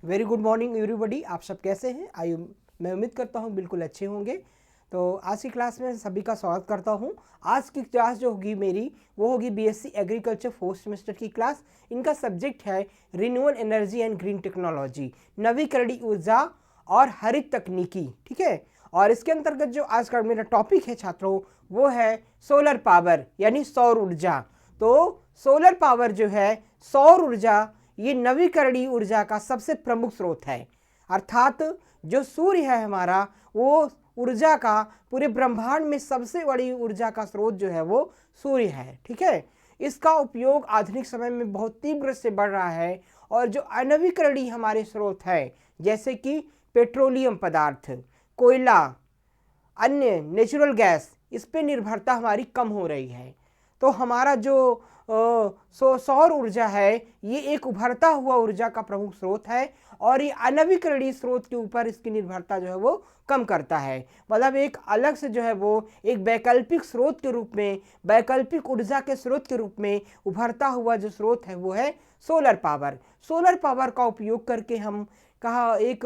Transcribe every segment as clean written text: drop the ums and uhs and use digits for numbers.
Very good morning everybody. आप सब कैसे हैं? मैं उम्मीद करता हूं बिल्कुल अच्छे होंगे। तो आज की क्लास में सभी का स्वागत करता हूं। आज की क्लास जो होगी मेरी वो होगी बीएससी एग्रीकल्चर फोर्थ सेमेस्टर की क्लास। इनका सब्जेक्ट है renewable energy and green technology, नवीकरणीय ऊर्जा और हरित तकनीकी। ठीक है। और इसके अंतर्गत जो आज का मेरा टॉपिक है छात्रों वो है सोलर पावर यानी सौर ऊर्जा। तो सोलर पावर जो है, सौर ऊर्जा, ये नवीकरणीय ऊर्जा का सबसे प्रमुख स्रोत है। अर्थात जो सूर्य है हमारा, वो ऊर्जा का पूरे ब्रह्मांड में सबसे बड़ी ऊर्जा का स्रोत जो है वो सूर्य है। ठीक है। इसका उपयोग आधुनिक समय में बहुत तीव्र से बढ़ रहा है। और जो अनवीकरणीय हमारे स्रोत है जैसे कि पेट्रोलियम पदार्थ, कोयला, अन्य नेचुरल गैस, इस पे निर्भरता हमारी कम हो रही है। तो हमारा जो सौर ऊर्जा है ये एक उभरता हुआ ऊर्जा का प्रमुख स्रोत है और ये अनवीकरणीय स्रोत के ऊपर इसकी निर्भरता जो है वो कम करता है। मतलब एक अलग से जो है वो एक वैकल्पिक स्रोत के रूप में, वैकल्पिक ऊर्जा के स्रोत के रूप में उभरता हुआ जो स्रोत है वो है सोलर पावर। सोलर पावर का उपयोग करके हम कहा एक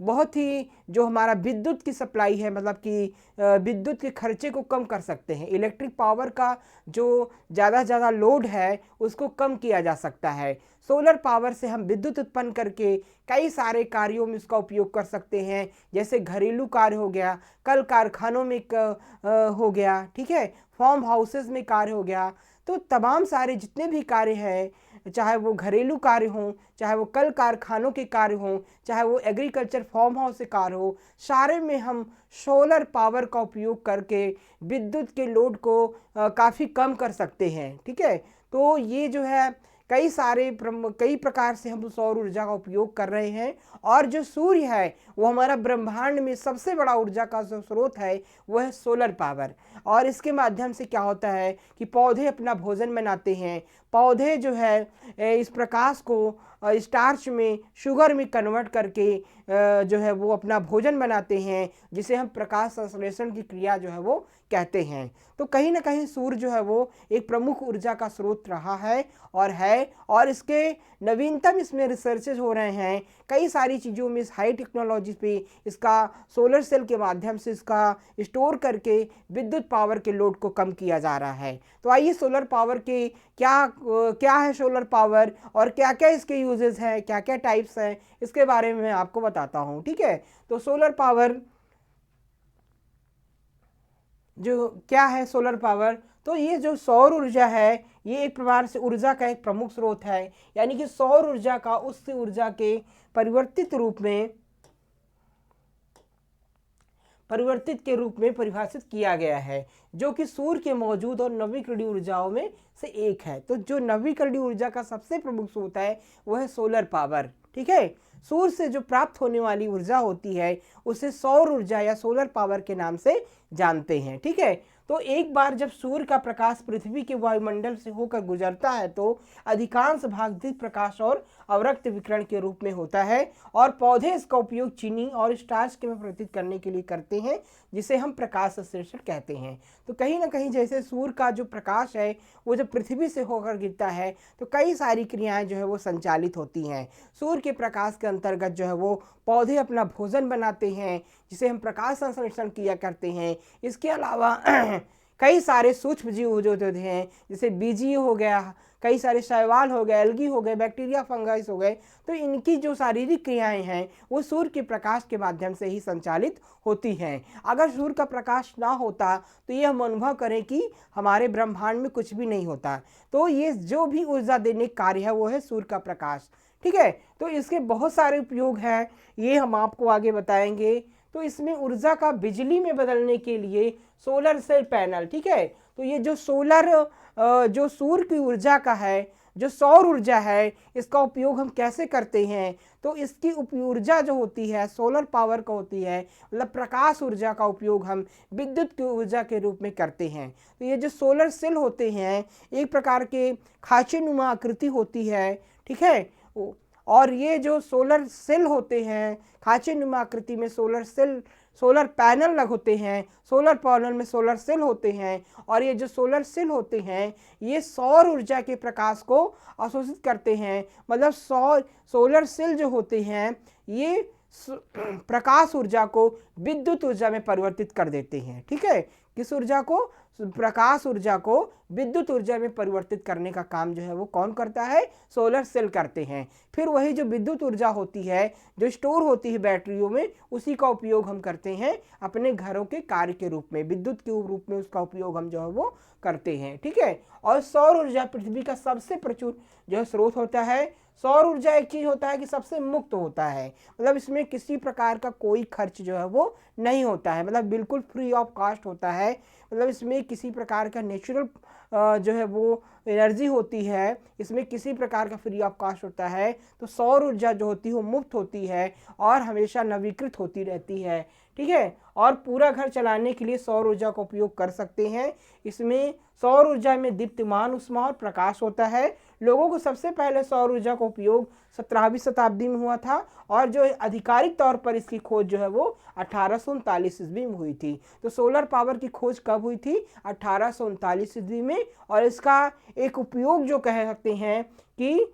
बहुत ही जो हमारा विद्युत की सप्लाई है, मतलब कि विद्युत के खर्चे को कम कर सकते हैं। इलेक्ट्रिक पावर का जो ज़्यादा से ज़्यादा लोड है उसको कम किया जा सकता है। सोलर पावर से हम विद्युत उत्पन्न करके कई सारे कार्यों में इसका उपयोग कर सकते हैं, जैसे घरेलू कार्य हो गया, कल कारखानों में हो गया, ठीक है, फार्म हाउसेस में कार्य हो गया। तो तमाम सारे जितने भी कार्य हैं, चाहे वो घरेलू कार्य हों, चाहे वो कल कारखानों के कार्य हों, चाहे वो एग्रीकल्चर फार्म हाउस से कार्य हो, सारे में हम सोलर पावर का उपयोग करके विद्युत के लोड को काफ़ी कम कर सकते हैं। ठीक है। तो ये जो है कई प्रकार से हम सौर ऊर्जा का उपयोग कर रहे हैं। और जो सूर्य है वो हमारा ब्रह्मांड में सबसे बड़ा ऊर्जा का जो स्रोत है वो है सोलर पावर। और इसके माध्यम से क्या होता है कि पौधे अपना भोजन बनाते हैं। पौधे जो है इस प्रकाश को स्टार्च में, शुगर में कन्वर्ट करके जो है वो अपना भोजन बनाते हैं, जिसे हम प्रकाश संश्लेषण की क्रिया जो है वो कहते हैं। तो कहीं ना कहीं सूर्य जो है वो एक प्रमुख ऊर्जा का स्रोत रहा है और इसके नवीनतम इसमें रिसर्चेज हो रहे हैं। कई सारी चीज़ों में इस हाई टेक्नोलॉजी पे इसका सोलर सेल के माध्यम से इसका स्टोर करके विद्युत पावर के लोड को कम किया जा रहा है। तो आइए सोलर पावर के क्या है सोलर पावर और क्या क्या इसके यूजेस हैं, क्या क्या टाइप्स हैं, इसके बारे में मैं आपको बताता हूँ। ठीक है। तो सोलर पावर जो क्या है, सोलर पावर, तो ये जो सौर ऊर्जा है ये एक प्रकार से ऊर्जा का एक प्रमुख स्रोत है। यानी कि सौर ऊर्जा का उस ऊर्जा के परिवर्तित के रूप में परिभाषित किया गया है, जो कि सूर्य के मौजूद और नवीकरणीय ऊर्जाओं में से एक है। तो जो नवीकरणीय ऊर्जा का सबसे प्रमुख स्रोत है वो है सोलर पावर। ठीक है। सूर्य से जो प्राप्त होने वाली ऊर्जा होती है उसे सौर ऊर्जा या सोलर पावर के नाम से जानते हैं। ठीक है। तो एक बार जब सूर्य का प्रकाश पृथ्वी के वायुमंडल से होकर गुजरता है तो अधिकांश भाग दीप्त प्रकाश और अवरक्त विकिरण के रूप में होता है और पौधे इसका उपयोग चीनी और स्टार्च के में परिवर्तित करने के लिए करते हैं, जिसे हम प्रकाश संश्लेषण कहते हैं। तो कहीं ना कहीं जैसे सूर्य का जो प्रकाश है वो जब पृथ्वी से होकर गिरता है तो कई सारी क्रियाएं जो है वो संचालित होती हैं। सूर्य के प्रकाश के अंतर्गत जो है वो पौधे अपना भोजन बनाते हैं, जिसे हम प्रकाश संश्लेषण किया करते हैं। इसके अलावा कई सारे सूक्ष्म जीव जो होते हैं, जैसे बीजीय हो गया, कई सारे शैवाल हो गए, एल्गी हो गए, बैक्टीरिया, फंगस हो गए, तो इनकी जो शारीरिक क्रियाएं हैं वो सूर्य के प्रकाश के माध्यम से ही संचालित होती हैं। अगर सूर्य का प्रकाश ना होता तो ये हम अनुभव करें कि हमारे ब्रह्मांड में कुछ भी नहीं होता। तो ये जो भी ऊर्जा देने कार्य है वो है सूर्य का प्रकाश। ठीक है। तो इसके बहुत सारे उपयोग हैं, ये हम आपको आगे बताएंगे। तो इसमें ऊर्जा का बिजली में बदलने के लिए सोलर सेल पैनल, ठीक है, तो ये जो जो सूर्य की ऊर्जा का है, जो सौर ऊर्जा है, इसका उपयोग हम कैसे करते हैं। तो इसकी ऊर्जा जो होती है सोलर पावर का होती है, मतलब प्रकाश ऊर्जा का उपयोग हम विद्युत की ऊर्जा के रूप में करते हैं। तो ये जो सोलर सेल होते हैं एक प्रकार के खांचे नुमा आकृति होती है। ठीक है। और ये जो सोलर सेल होते हैं खांचे नुमा आकृति में सोलर सेल सोलर पैनल लग होते हैं, सोलर पैनल में सोलर सेल होते हैं, और ये जो सोलर सेल होते हैं ये सौर ऊर्जा के प्रकाश को अवशोषित करते हैं। मतलब सोलर सेल जो होते हैं ये प्रकाश ऊर्जा को विद्युत ऊर्जा में परिवर्तित कर देते हैं। ठीक है, किस ऊर्जा को? प्रकाश ऊर्जा को विद्युत ऊर्जा में परिवर्तित करने का काम जो है वो कौन करता है? सोलर सेल करते हैं। फिर वही जो विद्युत ऊर्जा होती है जो स्टोर होती है बैटरियों में, उसी का उपयोग हम करते हैं अपने घरों के कार्य के रूप में, विद्युत के रूप में उसका उपयोग हम जो है वो करते हैं। ठीक है, और सौर ऊर्जा पृथ्वी का सबसे प्रचुर जो है स्रोत होता है। सौर ऊर्जा एक चीज होता है कि सबसे मुक्त होता है, मतलब इसमें किसी प्रकार का कोई खर्च जो है वो नहीं होता है, मतलब बिल्कुल फ्री ऑफ कॉस्ट होता है। मतलब इसमें किसी प्रकार का नेचुरल जो है वो एनर्जी होती है, इसमें किसी प्रकार का फ्री ऑफ कॉस्ट होता है। तो सौर ऊर्जा जो होती है वो मुफ्त होती है और हमेशा नवीकृत होती रहती है। ठीक है, और पूरा घर चलाने के लिए सौर ऊर्जा का उपयोग कर सकते हैं। इसमें सौर ऊर्जा में दीप्तिमान ऊष्मा और प्रकाश होता है। लोगों को सबसे पहले सौर ऊर्जा का उपयोग 17वीं शताब्दी में हुआ था, और जो आधिकारिक तौर पर इसकी खोज जो है वो 1839 ईस्वी में हुई थी। तो सोलर पावर की खोज कब हुई थी? 1839 ईस्वी में। और इसका एक उपयोग जो कह सकते हैं कि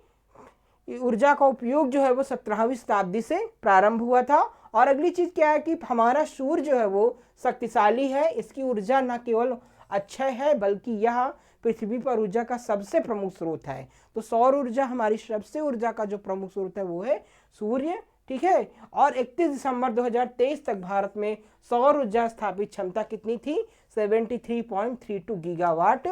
ऊर्जा का उपयोग जो है वो 17वीं शताब्दी से प्रारंभ हुआ था। और अगली चीज क्या है कि हमारा सूर्य जो है वो शक्तिशाली है, इसकी ऊर्जा न केवल अक्षय है बल्कि यह पृथ्वी पर ऊर्जा का सबसे प्रमुख स्रोत है। तो सौर ऊर्जा हमारी सबसे ऊर्जा का जो प्रमुख स्रोत है वो है सूर्य। ठीक है, और 31 दिसंबर 2023 तक भारत में सौर ऊर्जा स्थापित क्षमता कितनी थी? 73.32 गीगावाट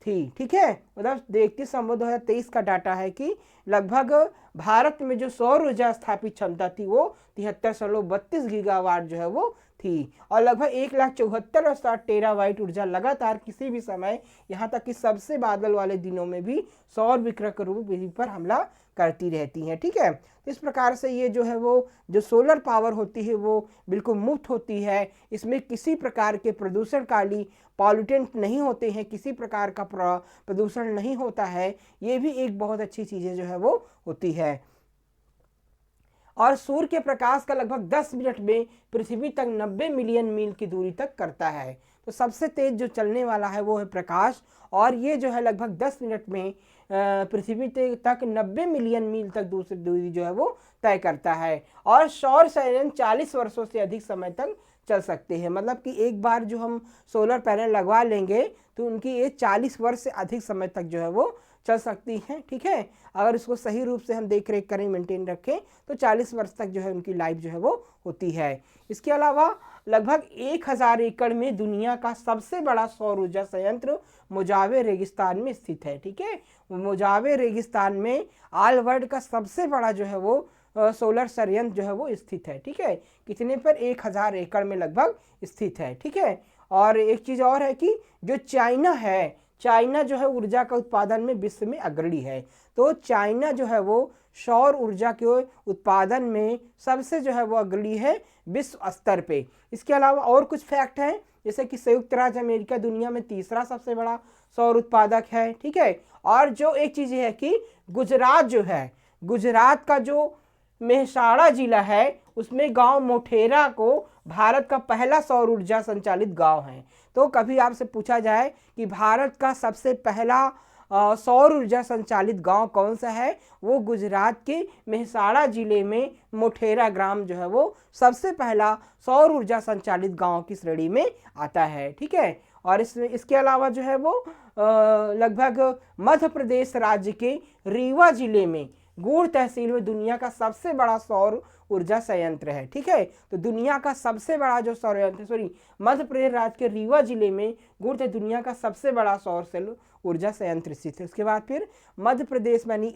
थी। ठीक है, मतलब 31 दिसंबर 2023 का डाटा है कि लगभग भारत में जो सौर ऊर्जा स्थापित क्षमता थी वो 73.32 गीगावाट जो है वो थी, और लगभग 1,74,60 टेरावाट ऊर्जा लगातार किसी भी समय, यहाँ तक कि सबसे बादल वाले दिनों में भी सौर विकिरण के रूप में पृथ्वी पर हमला करती रहती हैं। ठीक है, तो इस प्रकार से ये जो है वो जो सोलर पावर होती है वो बिल्कुल मुफ्त होती है। इसमें किसी प्रकार के प्रदूषणकारी पॉल्यूटेंट नहीं होते हैं, किसी प्रकार का प्रदूषण नहीं होता है। ये भी एक बहुत अच्छी चीज़ें जो है वो होती है। और सूर्य के प्रकाश का लगभग 10 मिनट में पृथ्वी तक 90 मिलियन मील की दूरी तक करता है। तो सबसे तेज जो चलने वाला है वो है प्रकाश, और ये जो है लगभग 10 मिनट में पृथ्वी तक 90 मिलियन मील तक दूसरी दूरी जो है वो तय करता है। और सौर संयंत्र 40 वर्षों से अधिक समय तक चल सकते हैं, मतलब कि एक बार जो हम सोलर पैनल लगवा लेंगे तो उनकी ये 40 वर्ष से अधिक समय तक जो है वो चल सकती हैं। ठीक है, अगर इसको सही रूप से हम देख रेख करें, मेंटेन रखें, तो 40 वर्ष तक जो है उनकी लाइफ जो है वो होती है। इसके अलावा लगभग 1000 एकड़ में दुनिया का सबसे बड़ा सौर ऊर्जा संयंत्र मोजावे रेगिस्तान में स्थित है। ठीक है, मोजावे रेगिस्तान में ऑल वर्ल्ड का सबसे बड़ा जो है वो सोलर संयंत्र जो है वो स्थित है। ठीक है, कितने पर? 1000 एकड़ में लगभग स्थित है। ठीक है, और एक चीज़ और है कि जो चाइना है, चाइना जो है ऊर्जा का उत्पादन में विश्व में अग्रणी है। तो चाइना जो है वो सौर ऊर्जा के उत्पादन में सबसे जो है वो अग्रणी है विश्व स्तर पे। इसके अलावा और कुछ फैक्ट हैं, जैसे कि संयुक्त राज्य अमेरिका दुनिया में तीसरा सबसे बड़ा सौर उत्पादक है। ठीक है, और जो एक चीज़ है कि गुजरात जो है, गुजरात का जो मेहसाणा जिला है उसमें गांव मोटेरा को भारत का पहला सौर ऊर्जा संचालित गांव है। तो कभी आपसे पूछा जाए कि भारत का सबसे पहला सौर ऊर्जा संचालित गांव कौन सा है, वो गुजरात के मेहसाणा जिले में मोटेरा ग्राम जो है वो सबसे पहला सौर ऊर्जा संचालित गांव की श्रेणी में आता है। ठीक है, और इसके अलावा जो है वो लगभग मध्य प्रदेश राज्य के रीवा जिले में गुड़ तहसील में दुनिया का सबसे बड़ा सौर ऊर्जा संयंत्र है। ठीक है, तो दुनिया का सबसे बड़ा जो सौर यंत्र मध्य प्रदेश राज्य के रीवा जिले में गुड़ दुनिया का सबसे बड़ा सौर सेल ऊर्जा संयंत्र स्थित है। उसके बाद फिर मध्य प्रदेश में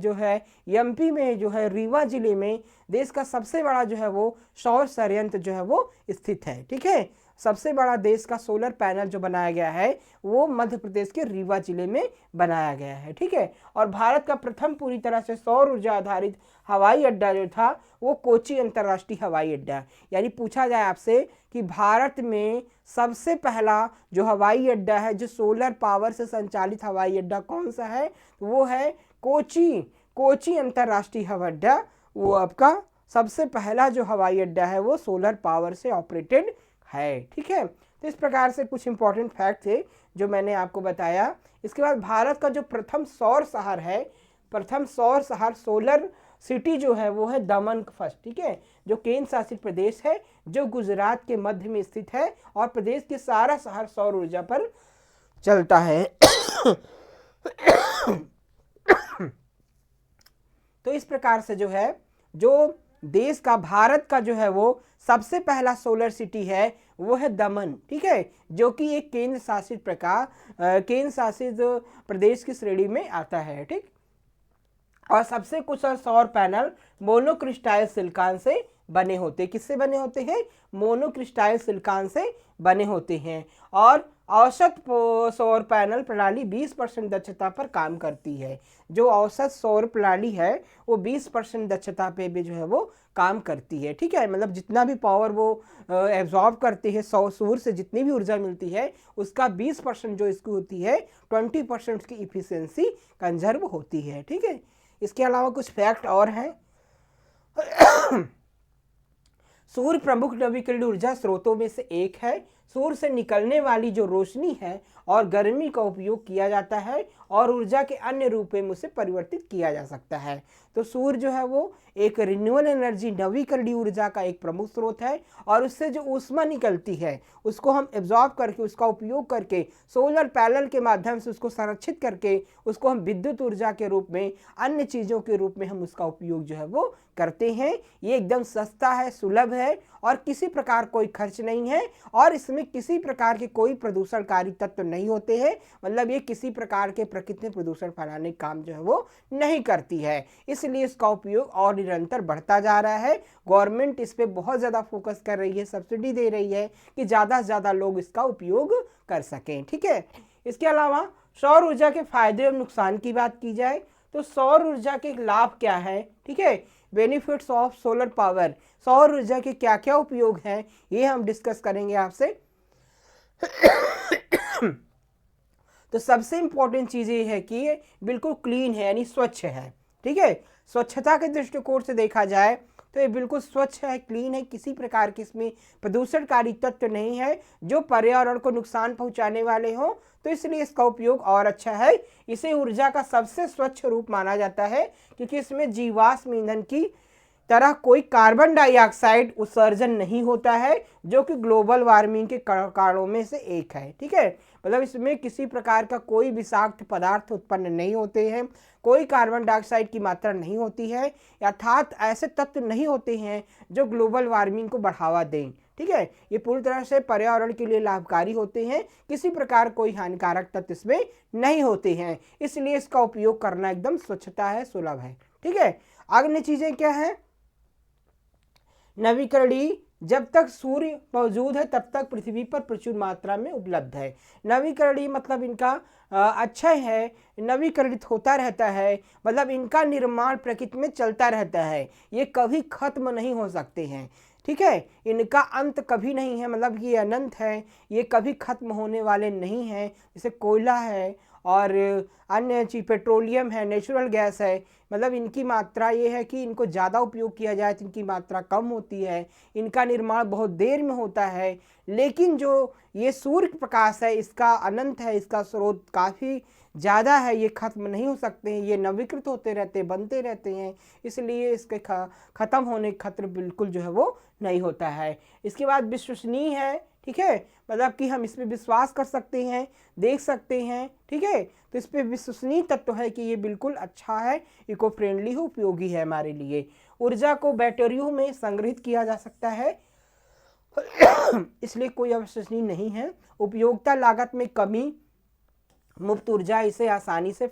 जो है एमपी में जो है रीवा जिले में देश का सबसे बड़ा जो है वो सौर संयंत्र जो है वो स्थित है। ठीक है, सबसे बड़ा देश का सोलर पैनल जो बनाया गया है वो मध्य प्रदेश के रीवा जिले में बनाया गया है। ठीक है, और भारत का प्रथम पूरी तरह से सौर ऊर्जा आधारित हवाई अड्डा जो था वो कोची अंतर्राष्ट्रीय हवाई अड्डा, यानी पूछा जाए आपसे कि भारत में सबसे पहला जो हवाई अड्डा है जो सोलर पावर से संचालित हवाई अड्डा कौन सा है, तो वो है कोची अंतर्राष्ट्रीय हवाई अड्डा, वो आपका सबसे पहला जो हवाई अड्डा है वो सोलर पावर से ऑपरेटेड है। ठीक है, तो इस प्रकार से कुछ इंपॉर्टेंट फैक्ट थे जो मैंने आपको बताया। इसके बाद भारत का जो प्रथम सौर शहर है, प्रथम सौर शहर सोलर सिटी जो है वो है दमन फर्स्ट। ठीक है, जो केंद्र शासित प्रदेश है जो गुजरात के मध्य में स्थित है और प्रदेश के सारा शहर सौर ऊर्जा पर चलता है। तो इस प्रकार से जो है, जो देश का भारत का जो है वो सबसे पहला सोलर सिटी है वो है दमन। ठीक है, जो कि एक केंद्र शासित प्रदेश की श्रेणी में आता है। ठीक, और सबसे कुशल सौर पैनल मोनोक्रिस्टाइल सिलिकॉन से बने होते। किससे बने होते हैं? मोनोक्रिस्टाइल सिलिकॉन से बने होते हैं। और औसत सौर पैनल प्रणाली 20% दक्षता पर काम करती है। जो औसत सौर प्रणाली है वो 20% दक्षता पे भी जो है वो काम करती है। ठीक है, मतलब जितना भी पावर वो एब्जॉर्ब करते हैं, सूर्य से जितनी भी ऊर्जा मिलती है उसका 20% जो इसकी होती है, 20% की इफिशियंसी कंजर्व होती है। ठीक है, इसके अलावा कुछ फैक्ट और हैं। सूर्य प्रमुख नवीकरणीय ऊर्जा स्रोतों में से एक है। सूर्य से निकलने वाली जो रोशनी है और गर्मी का उपयोग किया जाता है और ऊर्जा के अन्य रूपों में उसे परिवर्तित किया जा सकता है। तो सूर्य जो है वो एक रिन्यूएबल एनर्जी नवीकरणीय ऊर्जा का एक प्रमुख स्रोत है और उससे जो ऊष्मा निकलती है उसको हम एब्जॉर्ब करके, उसका उपयोग करके, सोलर पैनल के माध्यम से उसको संरक्षित करके उसको हम विद्युत ऊर्जा के रूप में, अन्य चीज़ों के रूप में हम उसका उपयोग जो है वो करते हैं। ये एकदम सस्ता है, सुलभ है और किसी प्रकार कोई खर्च नहीं है और इसमें किसी प्रकार के कोई प्रदूषणकारी तत्व नहीं होते हैं। मतलब ये किसी प्रकार के प्रकृति में प्रदूषण फैलाने का काम जो है वो नहीं करती है, इसलिए इसका उपयोग और निरंतर बढ़ता जा रहा है। गवर्नमेंट इस पे बहुत ज़्यादा फोकस कर रही है, सब्सिडी दे रही है कि ज़्यादा से ज़्यादा लोग इसका उपयोग कर सकें। ठीक है, इसके अलावा सौर ऊर्जा के फायदे और नुकसान की बात की जाए तो सौर ऊर्जा के लाभ क्या है? ठीक है, बेनिफिट्स ऑफ सोलर पावर, सौर ऊर्जा के क्या क्या उपयोग हैं ये हम डिस्कस करेंगे आपसे। तो सबसे इंपॉर्टेंट चीज़ ये है कि ये बिल्कुल क्लीन है, यानी स्वच्छ है। ठीक है, स्वच्छता के दृष्टिकोण से देखा जाए तो ये बिल्कुल स्वच्छ है, क्लीन है, किसी प्रकार की इसमें प्रदूषणकारी तत्व नहीं है जो पर्यावरण को नुकसान पहुंचाने वाले हों, तो इसलिए इसका उपयोग और अच्छा है। इसे ऊर्जा का सबसे स्वच्छ रूप माना जाता है क्योंकि इसमें जीवाश्म ईंधन की तरह कोई कार्बन डाइऑक्साइड उत्सर्जन नहीं होता है जो कि ग्लोबल वार्मिंग के कारणों में से एक है। ठीक है, मतलब इसमें किसी प्रकार का कोई विषाक्त पदार्थ उत्पन्न नहीं होते हैं, कोई कार्बन डाइऑक्साइड की मात्रा नहीं होती है, अर्थात ऐसे तत्व नहीं होते हैं जो ग्लोबल वार्मिंग को बढ़ावा दें। ठीक है, ये पूरी तरह से पर्यावरण के लिए लाभकारी होते हैं, किसी प्रकार कोई हानिकारक तत्व इसमें नहीं होते हैं, इसलिए इसका उपयोग करना एकदम स्वच्छता है, सुलभ है। ठीक है, अन्य चीज़ें क्या है? नवीकरणीय, जब तक सूर्य मौजूद है तब तक पृथ्वी पर प्रचुर मात्रा में उपलब्ध है। नवीकरणीय मतलब इनका अच्छा है, नवीकरणित होता रहता है, मतलब इनका निर्माण प्रकृति में चलता रहता है, ये कभी खत्म नहीं हो सकते हैं। ठीक है, इनका अंत कभी नहीं है, मतलब ये अनंत है, ये कभी खत्म होने वाले नहीं हैं। जैसे कोयला है और अन्य चीज पेट्रोलियम है, नेचुरल गैस है, मतलब इनकी मात्रा ये है कि इनको ज़्यादा उपयोग किया जाए तो इनकी मात्रा कम होती है, इनका निर्माण बहुत देर में होता है। लेकिन जो ये सूर्य प्रकाश है इसका अनंत है, इसका स्रोत काफ़ी ज़्यादा है, ये खत्म नहीं हो सकते हैं, ये नवीकृत होते रहते हैं, बनते रहते हैं, इसलिए इसके ख़त्म होने का खतरा बिल्कुल जो है वो नहीं होता है। इसके बाद विश्वसनीय है। ठीक है, मतलब कि हम इसमें विश्वास कर सकते हैं, देख सकते हैं। ठीक है, तो इस पर विश्वसनीय तत्व है कि ये बिल्कुल अच्छा है, इको फ्रेंडली हो, उपयोगी है हमारे लिए। ऊर्जा को बैटरियों में संग्रहित किया जा सकता है, इसलिए कोई अविश्वसनीय नहीं है। उपयोगिता लागत में कमी, मुफ्त ऊर्जा, इसे आसानी से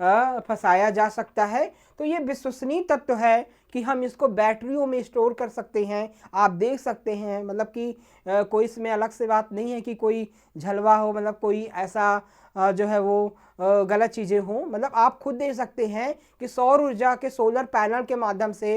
फंसाया जा सकता है। तो ये विश्वसनीय तत्व है कि हम इसको बैटरियों में स्टोर कर सकते हैं, आप देख सकते हैं, मतलब कि कोई इसमें अलग से बात नहीं है कि कोई झलवा हो, मतलब कोई ऐसा जो है वो गलत चीज़ें हों। मतलब आप खुद देख सकते हैं कि सौर ऊर्जा के सोलर पैनल के माध्यम से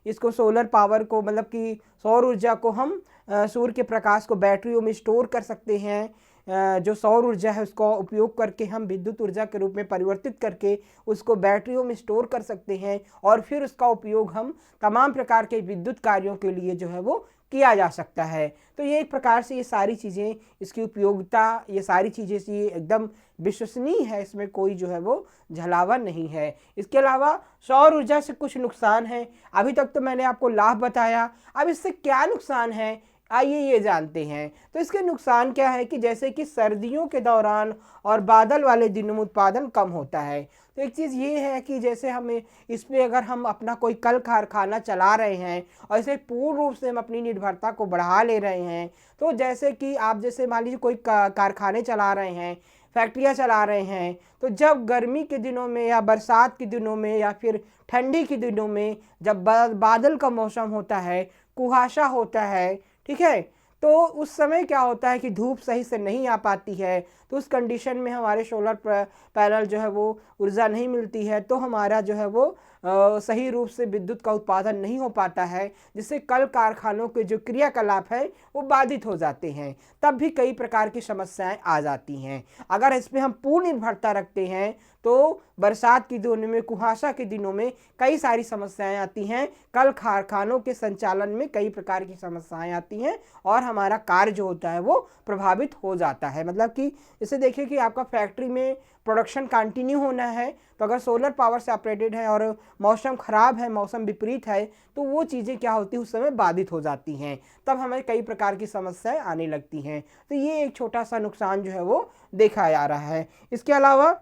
इसको सोलर पावर को, मतलब कि सौर ऊर्जा को हम सूर्य के प्रकाश को बैटरियों में स्टोर कर सकते हैं, जो सौर ऊर्जा है उसका उपयोग करके हम विद्युत ऊर्जा के रूप में परिवर्तित करके उसको बैटरियों में स्टोर कर सकते हैं और फिर उसका उपयोग हम तमाम प्रकार के विद्युत कार्यों के लिए जो है वो किया जा सकता है। तो ये एक प्रकार से ये सारी चीज़ें, इसकी उपयोगिता, ये सारी चीज़ें से ये एकदम विश्वसनीय है, इसमें कोई जो है वो झलावा नहीं है। इसके अलावा सौर ऊर्जा से कुछ नुकसान है। अभी तक तो मैंने आपको लाभ बताया, अब इससे क्या नुकसान है आइए ये जानते हैं। तो इसके नुकसान क्या है कि जैसे कि सर्दियों के दौरान और बादल वाले दिनों में उत्पादन कम होता है। तो एक चीज़ ये है कि जैसे हमें इसमें अगर हम अपना कोई कल कारखाना चला रहे हैं और इसे पूर्ण रूप से हम अपनी निर्भरता को बढ़ा ले रहे हैं, तो जैसे कि आप जैसे मान लीजिए कोई कारखाने चला रहे हैं, फैक्ट्रियाँ चला रहे हैं, तो जब गर्मी के दिनों में या बरसात के दिनों में या फिर ठंडी के दिनों में जब बादल का मौसम होता है, कुहासा होता है, ठीक है, तो उस समय क्या होता है कि धूप सही से नहीं आ पाती है, तो उस कंडीशन में हमारे सोलर पैनल जो है वो ऊर्जा नहीं मिलती है, तो हमारा जो है वो सही रूप से विद्युत का उत्पादन नहीं हो पाता है, जिससे कल कारखानों के जो क्रियाकलाप है वो बाधित हो जाते हैं। तब भी कई प्रकार की समस्याएं आ जाती हैं। अगर इसमें हम पूर्ण निर्भरता रखते हैं तो बरसात के दिनों में, कुहासा के दिनों में कई सारी समस्याएं आती हैं, कल कारखानों के संचालन में कई प्रकार की समस्याएं आती हैं और हमारा कार्य जो होता है वो प्रभावित हो जाता है। मतलब कि इसे देखिए कि आपका फैक्ट्री में प्रोडक्शन कंटिन्यू होना है, तो अगर सोलर पावर से ऑपरेटेड है और मौसम ख़राब है, मौसम विपरीत है, तो वो चीज़ें क्या होती हैं उस समय बाधित हो जाती हैं, तब हमें कई प्रकार की समस्याएं आने लगती हैं। तो ये एक छोटा सा नुकसान जो है वो देखा जा रहा है। इसके अलावा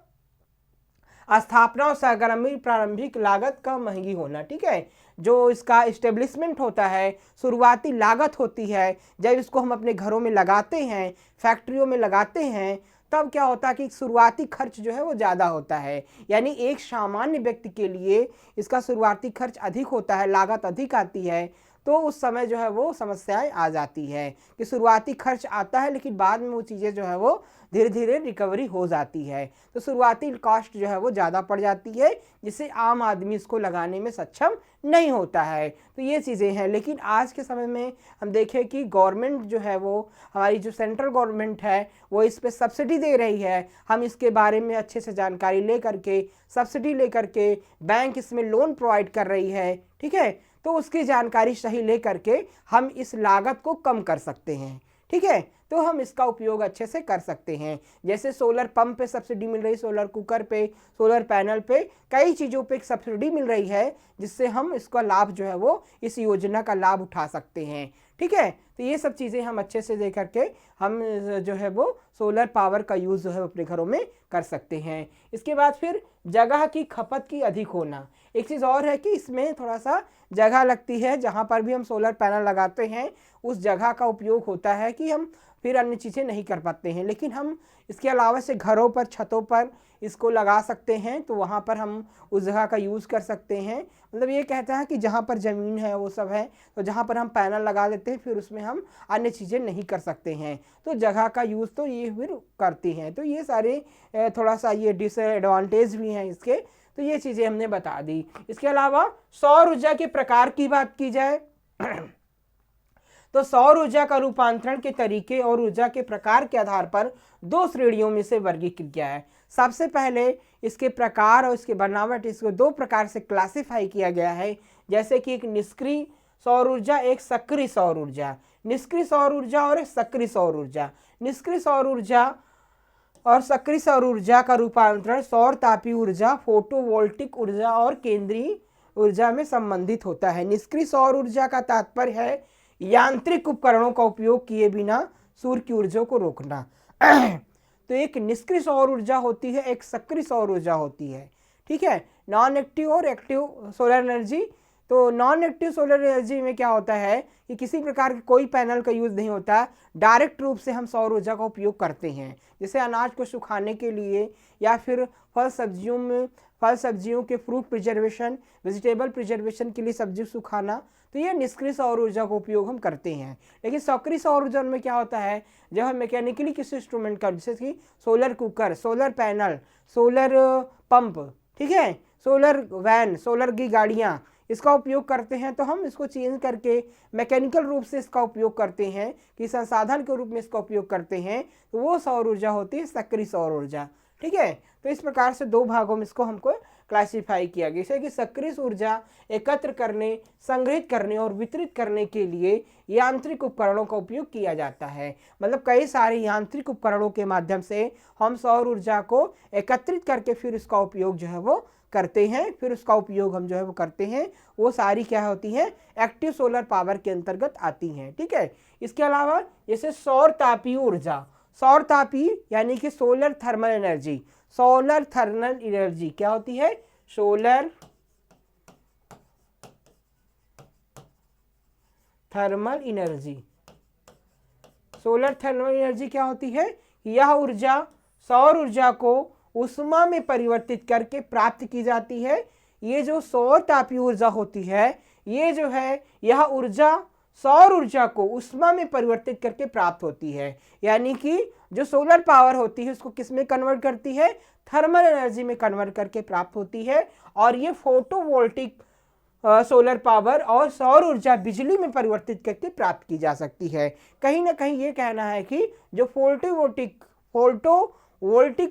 स्थापना और सरगर्मी प्रारंभिक लागत का महंगी होना, ठीक है, जो इसका इस्टेब्लिशमेंट होता है, शुरुआती लागत होती है, जब इसको हम अपने घरों में लगाते हैं, फैक्ट्रियों में लगाते हैं, तब क्या होता है कि शुरुआती खर्च जो है वो ज़्यादा होता है। यानी एक सामान्य व्यक्ति के लिए इसका शुरुआती खर्च अधिक होता है, लागत अधिक आती है, तो उस समय जो है वो समस्याएं आ जाती है कि शुरुआती खर्च आता है लेकिन बाद में वो चीज़ें जो है वो धीरे धीरे रिकवरी हो जाती है। तो शुरुआती कॉस्ट जो है वो ज़्यादा पड़ जाती है, जिससे आम आदमी इसको लगाने में सक्षम नहीं होता है। तो ये चीज़ें हैं। लेकिन आज के समय में हम देखें कि गवर्नमेंट जो है वो, हमारी जो सेंट्रल गवर्नमेंट है, वो इस पर सब्सिडी दे रही है। हम इसके बारे में अच्छे से जानकारी ले करके, सब्सिडी ले करके, बैंक इसमें लोन प्रोवाइड कर रही है, ठीक है, तो उसकी जानकारी सही ले करके हम इस लागत को कम कर सकते हैं, ठीक है। तो हम इसका उपयोग अच्छे से कर सकते हैं। जैसे सोलर पंप पे सब्सिडी मिल रही, सोलर कुकर पे, सोलर पैनल पे, कई चीज़ों पे सब्सिडी मिल रही है, जिससे हम इसका लाभ जो है वो, इस योजना का लाभ उठा सकते हैं, ठीक है। तो ये सब चीज़ें हम अच्छे से देख करके हम जो है वो सोलर पावर का यूज़ जो है अपने घरों में कर सकते हैं। इसके बाद फिर जगह की खपत की अधिक होना। एक चीज़ और है कि इसमें थोड़ा सा जगह लगती है, जहाँ पर भी हम सोलर पैनल लगाते हैं उस जगह का उपयोग होता है कि हम फिर अन्य चीज़ें नहीं कर पाते हैं। लेकिन हम इसके अलावा से घरों पर, छतों पर इसको लगा सकते हैं, तो वहाँ पर हम उस जगह का यूज़ कर सकते हैं। मतलब ये कहता है कि जहाँ पर ज़मीन है वो सब है, तो जहाँ पर हम पैनल लगा देते हैं फिर उसमें हम अन्य चीज़ें नहीं कर सकते हैं, तो जगह का यूज़ तो ये फिर करते हैं। तो ये सारे थोड़ा सा ये डिसएडवांटेज भी हैं इसके, तो ये चीज़ें हमने बता दी। इसके अलावा सौर ऊर्जा के प्रकार की बात की जाए तो सौर ऊर्जा का रूपांतरण के तरीके और ऊर्जा के प्रकार के आधार पर दो श्रेणियों में से वर्गीकृत किया है। सबसे पहले इसके प्रकार और इसके बनावट, इसको दो प्रकार से क्लासिफाई किया गया है, जैसे कि एक निष्क्रिय सौर ऊर्जा, एक सक्रिय सौर ऊर्जा। निष्क्रिय सौर ऊर्जा और एक सक्रिय सौर ऊर्जा। निष्क्रिय सौर ऊर्जा और सक्रिय सौर ऊर्जा का रूपांतरण सौर तापीय ऊर्जा, फोटोवोल्टिक ऊर्जा और केंद्रीय ऊर्जा में संबंधित होता है। निष्क्रिय सौर ऊर्जा का तात्पर्य है यांत्रिक उपकरणों का उपयोग किए बिना सूर्य की ऊर्जा को रोकना। तो एक निष्क्रिय सौर ऊर्जा होती है, एक सक्रिय सौर ऊर्जा होती है, ठीक है। नॉन एक्टिव और एक्टिव सोलर एनर्जी। तो नॉन एक्टिव सोलर एनर्जी में क्या होता है कि किसी प्रकार के कोई पैनल का यूज़ नहीं होता, डायरेक्ट रूप से हम सौर ऊर्जा का उपयोग करते हैं, जैसे अनाज को सुखाने के लिए या फिर फल सब्जियों के फ्रूट प्रिजर्वेशन, वेजिटेबल प्रिजर्वेशन के लिए सब्जी सुखाना, तो ये निष्क्रिय सौर ऊर्जा का उपयोग हम करते हैं। लेकिन सक्रिय सौर ऊर्जा में क्या होता है, जब हम मैकेनिकली किसी इंस्ट्रूमेंट का, जैसे कि solar cooker, solar panel, solar pump, ठीक है, सोलर वैन, सोलर की गाड़ियाँ, इसका उपयोग करते हैं तो हम इसको चेंज करके मैकेनिकल रूप से इसका उपयोग करते हैं कि संसाधन के रूप में इसका उपयोग करते हैं, तो वो सौर ऊर्जा होती है सक्रिय सौर ऊर्जा। ठीक है, तो इस प्रकार से दो भागों में इसको हमको क्लासिफाई किया गया, जैसे कि सक्रिय ऊर्जा एकत्र करने, संग्रहित करने और वितरित करने के लिए यांत्रिक उपकरणों का उपयोग किया जाता है। मतलब कई सारे यांत्रिक उपकरणों के माध्यम से हम सौर ऊर्जा को एकत्रित करके फिर उसका उपयोग जो है वो करते हैं, फिर उसका उपयोग हम जो है वो करते हैं, वो सारी क्या होती हैं, एक्टिव सोलर पावर के अंतर्गत आती हैं। ठीक है, इसके अलावा जैसे सौर तापीय ऊर्जा, सौर तापीय यानी कि solar thermal energy, solar thermal energy क्या होती है, solar thermal energy, solar thermal energy क्या होती है, यह ऊर्जा सौर ऊर्जा को उष्मा में परिवर्तित करके प्राप्त की जाती है। ये जो सौर तापीय ऊर्जा होती है, ये जो है यह ऊर्जा सौर ऊर्जा को उष्मा में परिवर्तित करके प्राप्त होती है, यानी कि जो सोलर पावर होती है उसको किस में कन्वर्ट करती है, थर्मल एनर्जी में कन्वर्ट करके प्राप्त होती है। और ये फोटोवोल्टिक सोलर पावर और सौर ऊर्जा बिजली में परिवर्तित करके प्राप्त की जा सकती है। कहीं ना कहीं ये कहना है कि जो फोटोवोल्टिक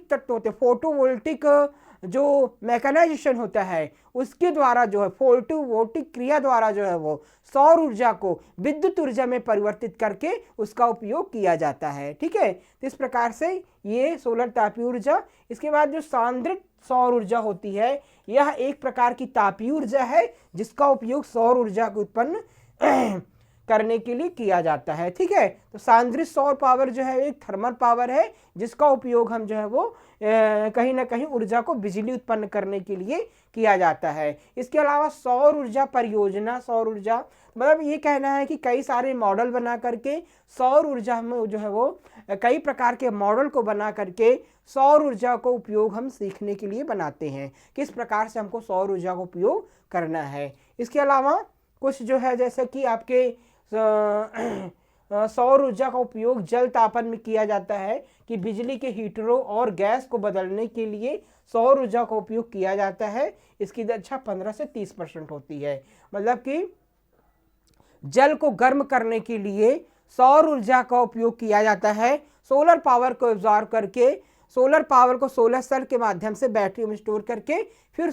तत्व होते हैं, फोटोवोल्टिक जो मैकेनाइजेशन होता है उसके द्वारा जो है, फोटोवोल्टिक क्रिया द्वारा जो है वो सौर ऊर्जा को विद्युत ऊर्जा में परिवर्तित करके उसका उपयोग किया जाता है। ठीक है, तो इस प्रकार से ये सोलर तापीय ऊर्जा। इसके बाद जो सांद्रित सौर ऊर्जा होती है, यह एक प्रकार की तापीय ऊर्जा है जिसका उपयोग सौर ऊर्जा को उत्पन्न करने के लिए किया जाता है। ठीक है, तो सांद्रित सौर पावर जो है एक थर्मल पावर है जिसका उपयोग हम जो है वो कहीं ना कहीं ऊर्जा को बिजली उत्पन्न करने के लिए किया जाता है। इसके अलावा सौर ऊर्जा परियोजना, सौर ऊर्जा मतलब ये कहना है कि कई सारे मॉडल बना करके सौर ऊर्जा में जो है वो कई प्रकार के मॉडल को बना करके सौर ऊर्जा को उपयोग हम सीखने के लिए बनाते हैं, किस प्रकार से हमको सौर ऊर्जा का उपयोग करना है। इसके अलावा कुछ जो है जैसे कि आपके सौर ऊर्जा का उपयोग जल तापन में किया जाता है कि बिजली के हीटरों और गैस को बदलने के लिए सौर ऊर्जा का उपयोग किया जाता है। इसकी दक्षता 15 से 30% होती है। मतलब कि जल को गर्म करने के लिए सौर ऊर्जा का उपयोग किया जाता है। सोलर पावर को एब्जॉर्ब करके, सोलर पावर को सोलर सेल के माध्यम से बैटरी में स्टोर करके फिर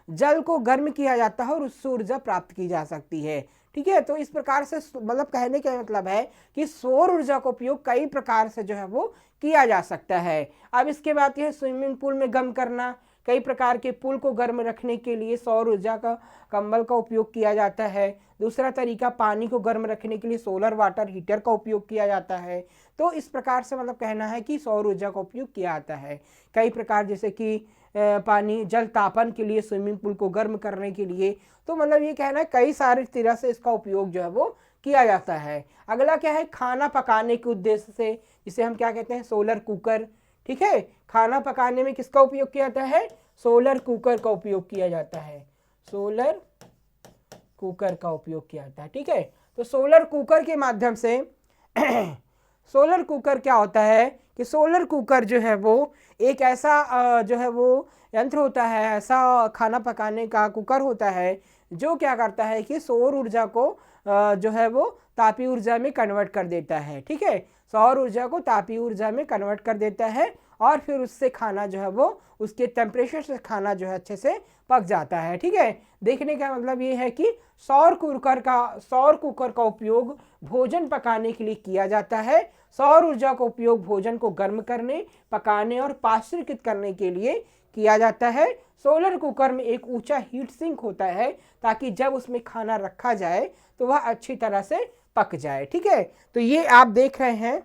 जल को गर्म किया जाता है और उससे ऊर्जा प्राप्त की जा सकती है। ठीक है, तो इस प्रकार से मतलब कहने का मतलब है कि सौर ऊर्जा का उपयोग कई प्रकार से जो है वो किया जा सकता है। अब इसके बाद यह स्विमिंग पूल में गर्म करना, कई प्रकार के पुल को गर्म रखने के लिए सौर ऊर्जा का कंबल का उपयोग किया जाता है। दूसरा तरीका पानी को गर्म रखने के लिए सोलर वाटर हीटर का उपयोग किया जाता है। तो इस प्रकार से मतलब कहना है कि सौर ऊर्जा का उपयोग किया जाता है कई प्रकार, जैसे कि पानी जल तापन के लिए, स्विमिंग पूल को गर्म करने के लिए। तो मतलब ये कहना है कई सारे तरह से इसका उपयोग जो है वो किया जाता है। अगला क्या है, खाना पकाने के उद्देश्य से, जिसे हम क्या कहते हैं, सोलर कुकर। ठीक है, खाना पकाने में किसका उपयोग किया जाता है, सोलर कुकर का उपयोग किया जाता है, सोलर कुकर का उपयोग किया जाता है। ठीक है, तो सोलर कुकर के माध्यम से सोलर कुकर क्या होता है कि सोलर कुकर जो है वो एक ऐसा जो है वो यंत्र होता है, ऐसा खाना पकाने का कुकर होता है जो क्या करता है कि सौर ऊर्जा को जो है वो तापीय ऊर्जा में कन्वर्ट कर देता है। ठीक है, सौर ऊर्जा को तापीय ऊर्जा में कन्वर्ट कर देता है और फिर उससे खाना जो है वो उसके टेम्परेचर से खाना जो है अच्छे से पक जाता है। ठीक है, देखने का मतलब ये है कि सौर कुकर का उपयोग भोजन पकाने के लिए किया जाता है। सौर ऊर्जा का उपयोग भोजन को गर्म करने, पकाने और पाश्चुरित करने के लिए किया जाता है। सोलर कुकर में एक ऊंचा हीट सिंक होता है ताकि जब उसमें खाना रखा जाए तो वह अच्छी तरह से पक जाए। ठीक है, तो ये आप देख रहे हैं।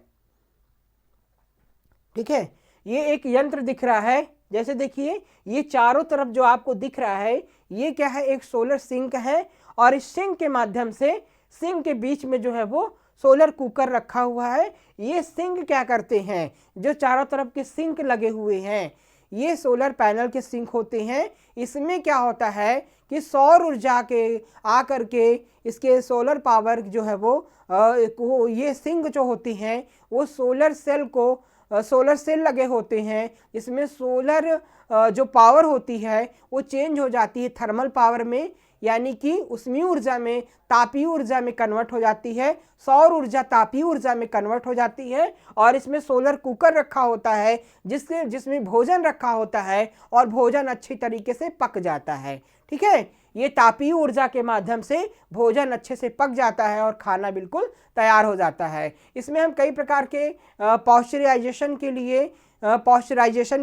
ठीक है, ये एक यंत्र दिख रहा है, जैसे देखिए ये चारों तरफ जो आपको दिख रहा है ये क्या है, एक सोलर सिंक है और इस सिंक के माध्यम से, सिंक के बीच में जो है वो सोलर कुकर रखा हुआ है। ये सिंक क्या करते हैं, जो चारों तरफ के सिंक लगे हुए हैं ये सोलर पैनल के सिंक होते हैं। इसमें क्या होता है कि सौर ऊर्जा के आकर के इसके सोलर पावर जो है वो ये सिंक जो होती हैं वो सोलर सेल को सोलर सेल लगे होते हैं, इसमें सोलर जो पावर होती है वो चेंज हो जाती है थर्मल पावर में, यानी कि उष्मीय ऊर्जा में तापीय ऊर्जा में कन्वर्ट हो जाती है, सौर ऊर्जा तापीय ऊर्जा में कन्वर्ट हो जाती है। और इसमें सोलर कुकर रखा होता है जिसमें भोजन रखा होता है और भोजन अच्छी तरीके से पक जाता है। ठीक है, ये तापीय ऊर्जा के माध्यम से भोजन अच्छे से पक जाता है और खाना बिल्कुल तैयार हो जाता है। इसमें हम कई प्रकार के पॉस्चराइजेशन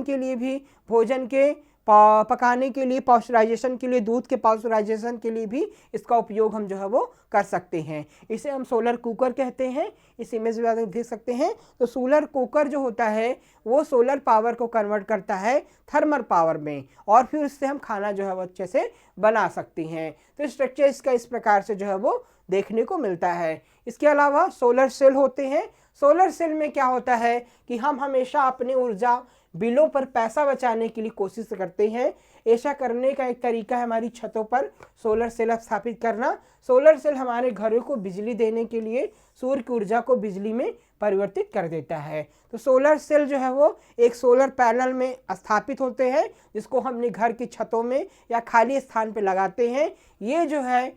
के लिए भी भोजन के पकाने के लिए, पॉस्चराइजेशन के लिए, दूध के पॉस्चराइजेशन के लिए भी इसका उपयोग हम जो है वो कर सकते हैं। इसे हम सोलर कुकर कहते हैं। इस इमेज में आप देख सकते हैं। तो सोलर कुकर जो होता है वो सोलर पावर को कन्वर्ट करता है थर्मल पावर में और फिर उससे हम खाना जो है वो अच्छे से बना सकते हैं। तो स्ट्रक्चर इसका इस प्रकार से जो है वो देखने को मिलता है। इसके अलावा सोलर सेल होते हैं। सोलर सेल में क्या होता है कि हम हमेशा अपने ऊर्जा बिलों पर पैसा बचाने के लिए कोशिश करते हैं। ऐसा करने का एक तरीका है हमारी छतों पर सोलर सेल स्थापित करना। सोलर सेल हमारे घरों को बिजली देने के लिए सूर्य की ऊर्जा को बिजली में परिवर्तित कर देता है। तो सोलर सेल जो है वो एक सोलर पैनल में स्थापित होते हैं जिसको हम अपने घर की छतों में या खाली स्थान पर लगाते हैं। ये जो है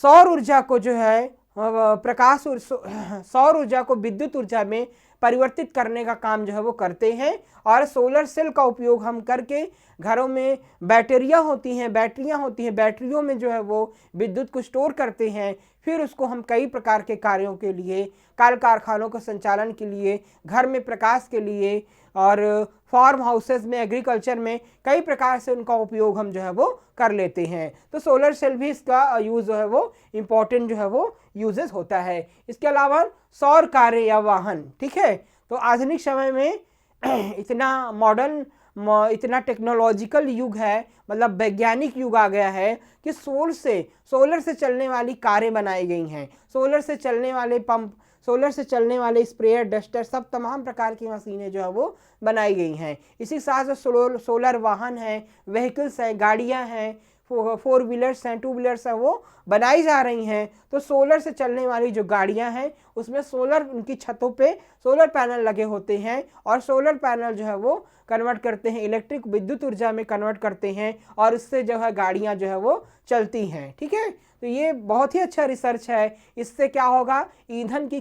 सौर ऊर्जा को जो है सौर ऊर्जा को विद्युत ऊर्जा में परिवर्तित करने का काम जो है वो करते हैं। और सोलर सेल का उपयोग हम करके घरों में बैटरियां होती हैं, बैटरियों में जो है वो विद्युत को स्टोर करते हैं। फिर उसको हम कई प्रकार के कार्यों के लिए, कल कारखानों के संचालन के लिए, घर में प्रकाश के लिए और फार्म हाउसेस में, एग्रीकल्चर में कई प्रकार से उनका उपयोग हम जो है वो कर लेते हैं। तो सोलर सेल भी इसका यूज़ जो है वो इम्पोर्टेंट जो है वो यूजेस होता है। इसके अलावा सौर कारें या वाहन, ठीक है। तो आधुनिक समय में इतना मॉडर्न, इतना टेक्नोलॉजिकल युग है, मतलब वैज्ञानिक युग आ गया है कि सोलर से चलने वाली कारें बनाई गई हैं, सोलर से चलने वाले पंप, सोलर से चलने वाले स्प्रेयर, डस्टर, सब तमाम प्रकार की मशीनें जो है वो बनाई गई हैं। इसी साथ सोलर वाहन हैं, व्हीकल्स हैं, गाड़ियां हैं, 4 व्हीलर्स हैं, 2 व्हीलर्स हैं, वो बनाई जा रही हैं। तो सोलर से चलने वाली जो गाड़ियां हैं उसमें उनकी छतों पे सोलर पैनल लगे होते हैं और सोलर पैनल जो है वो कन्वर्ट करते हैं, इलेक्ट्रिक विद्युत ऊर्जा में कन्वर्ट करते हैं और इससे जो है गाड़ियां जो है वो चलती हैं। ठीक है, तो ये बहुत ही अच्छा रिसर्च है। इससे क्या होगा, ईंधन की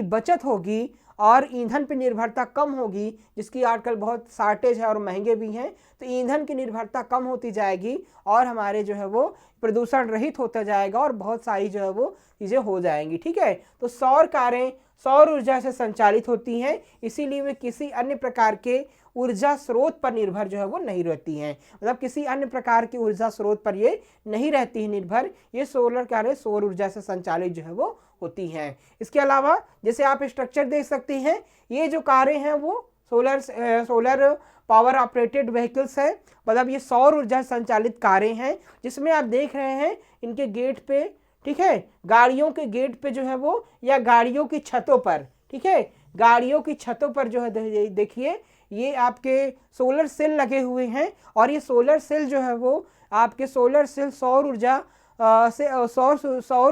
बचत होगी और ईंधन पर निर्भरता कम होगी, जिसकी आजकल बहुत शॉर्टेज है और महंगे भी हैं। तो ईंधन की निर्भरता कम होती जाएगी और हमारे जो है वो प्रदूषण रहित होता जाएगा और बहुत सारी जो है वो चीज़ें हो जाएंगी। ठीक है, तो सौर कारें सौर ऊर्जा से संचालित होती हैं, इसीलिए वे किसी अन्य प्रकार के ऊर्जा स्रोत पर निर्भर जो है वो नहीं रहती हैं। मतलब किसी अन्य प्रकार की ऊर्जा स्रोत पर ये नहीं रहती है निर्भर। ये सोलर कारें सौर ऊर्जा से संचालित जो है वो होती हैं। इसके अलावा जैसे आप स्ट्रक्चर देख सकते हैं, ये जो कारें हैं वो सोलर पावर ऑपरेटेड व्हीकल्स है, मतलब ये सौर ऊर्जा संचालित कारें हैं, जिसमें आप देख रहे हैं इनके गेट पे, ठीक है, गाड़ियों के गेट पे जो है वो या गाड़ियों की छतों पर, ठीक है, गाड़ियों की छतों पर जो है देखिए ये आपके सोलर सेल लगे हुए हैं और ये सोलर सेल जो है वो आपके सौर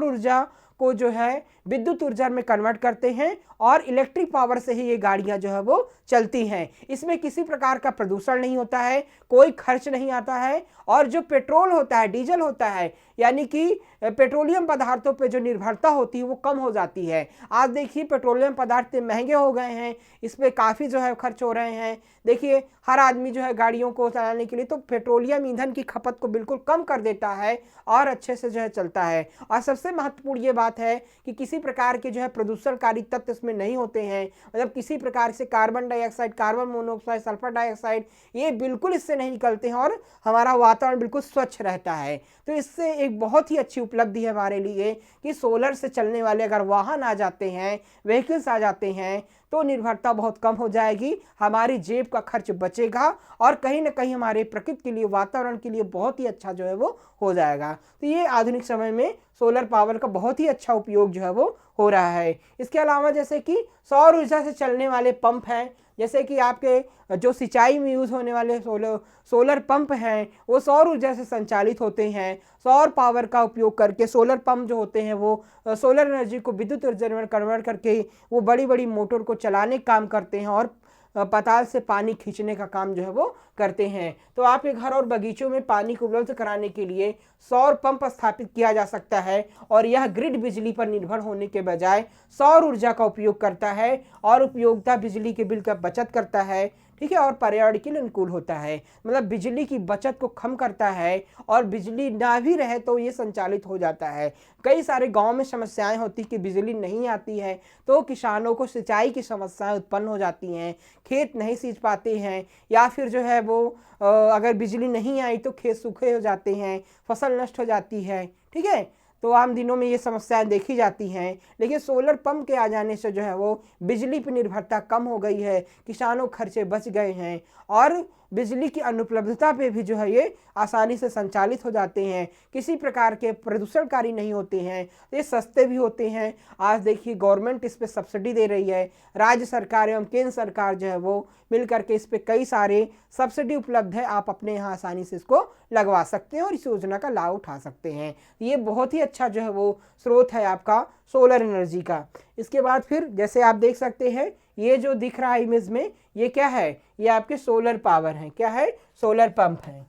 ऊर्जा को जो है विद्युत ऊर्जा में कन्वर्ट करते हैं और इलेक्ट्रिक पावर से ही ये गाड़ियां जो है वो चलती हैं। इसमें किसी प्रकार का प्रदूषण नहीं होता है, कोई खर्च नहीं आता है और जो पेट्रोल होता है, डीजल होता है, यानी कि पेट्रोलियम पदार्थों पे जो निर्भरता होती है वो कम हो जाती है। आज देखिए पेट्रोलियम पदार्थ महंगे हो गए हैं, इस पर काफ़ी जो है खर्च हो रहे हैं। देखिए हर आदमी जो है गाड़ियों को चलाने के लिए तो पेट्रोलियम ईंधन की खपत को बिल्कुल कम कर देता है और अच्छे से जो है चलता है। और सबसे महत्वपूर्ण ये बात है कि किसी प्रकार के जो है प्रदूषणकारी तत्व इसमें नहीं होते हैं, मतलब किसी प्रकार से carbon dioxide, carbon monoxide, sulphur dioxide ये बिल्कुल इससे नहीं निकलते हैं और हमारा वातावरण बिल्कुल स्वच्छ रहता है। तो इससे एक बहुत ही अच्छी उपलब्धि है हमारे लिए कि सोलर से चलने वाले अगर वाहन आ जाते हैं, व्हीकल्स आ जाते हैं, तो निर्भरता बहुत कम हो जाएगी, हमारी जेब का खर्च बचेगा और कहीं ना कहीं हमारे प्रकृति के लिए, वातावरण के लिए बहुत ही अच्छा जो है वो हो जाएगा। तो ये आधुनिक समय में सोलर पावर का बहुत ही अच्छा उपयोग जो है वो हो रहा है। इसके अलावा जैसे कि सौर ऊर्जा से चलने वाले पंप हैं, जैसे कि आपके जो सिंचाई में यूज़ होने वाले सोलर पंप हैं वो सौर ऊर्जा से संचालित होते हैं। सौर पावर का उपयोग करके सोलर पंप जो होते हैं वो सोलर एनर्जी को विद्युत ऊर्जा में कन्वर्ट करके वो बड़ी बड़ी मोटर को चलाने का काम करते हैं और पाताल से पानी खींचने का काम जो है वो करते हैं। तो आपके घर और बगीचों में पानी को उपलब्ध कराने के लिए सौर पंप स्थापित किया जा सकता है और यह ग्रिड बिजली पर निर्भर होने के बजाय सौर ऊर्जा का उपयोग करता है और उपयोगिता बिजली के बिल का बचत करता है, ठीक है, और पर्यावरण के लिए अनुकूल होता है। मतलब बिजली की बचत को कम करता है और बिजली ना भी रहे तो ये संचालित हो जाता है। कई सारे गांव में समस्याएं होती कि बिजली नहीं आती है तो किसानों को सिंचाई की समस्याएं उत्पन्न हो जाती हैं, खेत नहीं सींच पाते हैं, या फिर जो है वो अगर बिजली नहीं आई तो खेत सूखे हो जाते हैं, फसल नष्ट हो जाती है, ठीक है। तो आम दिनों में ये समस्याएं देखी जाती हैं, लेकिन सोलर पंप के आ जाने से जो है वो बिजली पर निर्भरता कम हो गई है, किसानों खर्चे बच गए हैं और बिजली की अनुपलब्धता पे भी जो है ये आसानी से संचालित हो जाते हैं, किसी प्रकार के प्रदूषणकारी नहीं होते हैं, ये सस्ते भी होते हैं। आज देखिए गवर्नमेंट इस पे सब्सिडी दे रही है, राज्य सरकार एवं केंद्र सरकार जो है वो मिल करके इस पे कई सारे सब्सिडी उपलब्ध है, आप अपने यहाँ आसानी से इसको लगवा सकते हैं और इस योजना का लाभ उठा सकते हैं। ये बहुत ही अच्छा जो है वो स्रोत है आपका सोलर एनर्जी का। इसके बाद फिर जैसे आप देख सकते हैं ये जो दिख रहा है इमेज में, ये क्या है, ये आपके सोलर पावर है, क्या है, सोलर पंप है,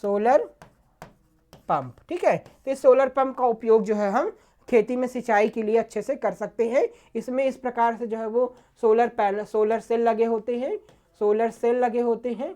सोलर पंप, ठीक है। तो इस सोलर पंप का उपयोग जो है हम खेती में सिंचाई के लिए अच्छे से कर सकते हैं। इसमें इस प्रकार से जो है वो सोलर पैनल, सोलर सेल लगे होते हैं, सोलर सेल लगे होते हैं,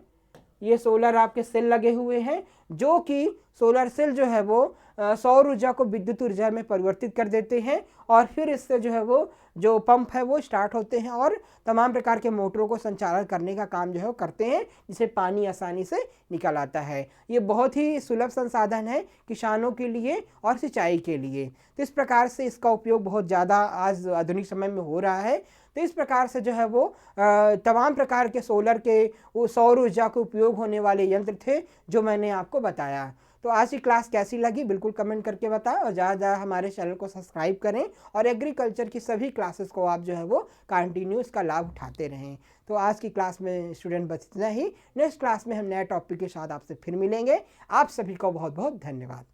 ये सोलर आपके सेल लगे हुए हैं जो कि सोलर सेल जो है वो सौर ऊर्जा को विद्युत ऊर्जा में परिवर्तित कर देते हैं और फिर इससे जो है वो जो पंप है वो स्टार्ट होते हैं और तमाम प्रकार के मोटरों को संचालन करने का काम जो है वो करते हैं, जिससे पानी आसानी से निकल आता है। ये बहुत ही सुलभ संसाधन है किसानों के लिए और सिंचाई के लिए। तो इस प्रकार से इसका उपयोग बहुत ज़्यादा आज आधुनिक समय में हो रहा है। तो इस प्रकार से जो है वो तमाम प्रकार के सोलर के सौर ऊर्जा के उपयोग होने वाले यंत्र थे जो मैंने आपको बताया। तो आज की क्लास कैसी लगी बिल्कुल कमेंट करके बताएं और ज़्यादा हमारे चैनल को सब्सक्राइब करें और एग्रीकल्चर की सभी क्लासेस को आप जो है वो कंटिन्यू इसका लाभ उठाते रहें। तो आज की क्लास में स्टूडेंट बस इतना ही। नेक्स्ट क्लास में हम नए टॉपिक के साथ आपसे फिर मिलेंगे। आप सभी को बहुत बहुत धन्यवाद।